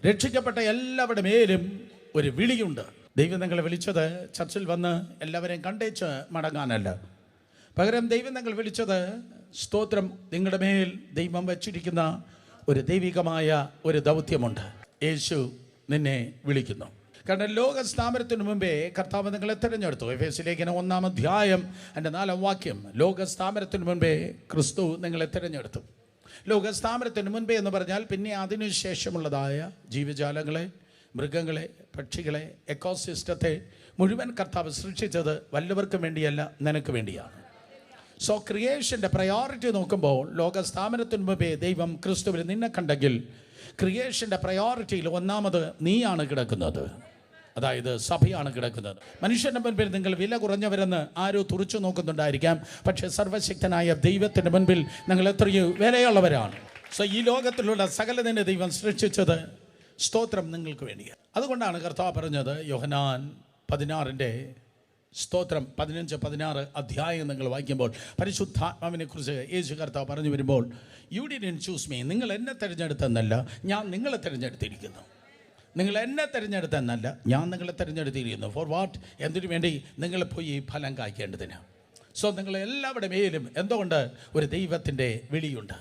രക്ഷിക്കപ്പെട്ട എല്ലാവരുടെ മേലും ഒരു വിളിയുണ്ട്. ദൈവം നിങ്ങളെ വിളിച്ചത് ചർച്ചിൽ വന്ന് എല്ലാവരെയും കണ്ടേച്ച് മടങ്ങാനല്ല. പകരം ദൈവം നിങ്ങൾ വിളിച്ചത് സ്തോത്രം, നിങ്ങളുടെ മേൽ ദൈവം വച്ചിരിക്കുന്ന ഒരു ദൈവികമായ ഒരു ദൗത്യമുണ്ട്. യേശു നിന്നെ വിളിക്കുന്നു. കാരണം ലോക സ്ഥാപനത്തിന് മുമ്പേ കർത്താവ് നിങ്ങളെ തിരഞ്ഞെടുത്തു. എഫേസ്യ ലേഖനം 1-ാം അധ്യായം 4-ാം വാക്യം. ലോക സ്ഥാപനത്തിന് മുമ്പേ ക്രിസ്തു നിങ്ങളെ തിരഞ്ഞെടുത്തു. ലോക സ്ഥാപനത്തിന് മുൻപേ എന്ന് പറഞ്ഞാൽ പിന്നെ അതിനുശേഷമുള്ളതായ ജീവജാലങ്ങളെ, മൃഗങ്ങളെ, പക്ഷികളെ, എക്കോസിസ്റ്റത്തെ മുഴുവൻ കർത്താവ് സൃഷ്ടിച്ചത് വല്ലവർക്കും വേണ്ടിയല്ല, നിനക്ക് വേണ്ടിയാണ്. സോ ക്രിയേഷൻ്റെ പ്രയോറിറ്റി നോക്കുമ്പോൾ ലോക സ്ഥാപനത്തിന് മുമ്പേ ദൈവം ക്രിസ്തുവിൽ നിന്നെ കണ്ടെങ്കിൽ ക്രിയേഷൻ്റെ പ്രയോറിറ്റിയിൽ ഒന്നാമത് നീയാണ് കിടക്കുന്നത്. അതായത് സഭയാണ് കിടക്കുന്നത്. മനുഷ്യൻ്റെ മുൻപിൽ നിങ്ങൾ വില കുറഞ്ഞവരെന്ന് ആരോ തുറച്ചു നോക്കുന്നുണ്ടായിരിക്കാം. പക്ഷേ സർവശക്തനായ ദൈവത്തിൻ്റെ മുൻപിൽ നിങ്ങൾ എത്രയോ വിലയുള്ളവരാണ്. സോ ഈ ലോകത്തിലുള്ള സകലതിനെ ദൈവം സൃഷ്ടിച്ചത് സ്തോത്രം നിങ്ങൾക്ക് വേണ്ടിയാണ്. അതുകൊണ്ടാണ് കർത്താവ് പറഞ്ഞത് യോഹന്നാൻ 16 സ്തോത്രം 15-16 അധ്യായം നിങ്ങൾ വായിക്കുമ്പോൾ പരിശുദ്ധാത്മാവിനെ കുറിച്ച് യേശു കർത്താവ് പറഞ്ഞു വരുമ്പോൾ, യു ഡിഡ്ന്റ് ചൂസ് മീ, നിങ്ങൾ എന്നെ തിരഞ്ഞെടുത്തെന്നല്ല, ഞാൻ നിങ്ങളെ തിരഞ്ഞെടുത്തിരിക്കുന്നു. നിങ്ങൾ എന്നെ തിരഞ്ഞെടുത്തെന്നല്ല, ഞാൻ നിങ്ങളെ തിരഞ്ഞെടുത്തിരിക്കുന്നു. For what? എന്തിനു വേണ്ടി? നിങ്ങൾ പോയി ഫലം കായ്ക്കേണ്ടതിന്. സോ നിങ്ങൾ എല്ലാവരുടെ മേലും എന്തുകൊണ്ട് ഒരു ദൈവത്തിൻ്റെ വിളിയുണ്ട്.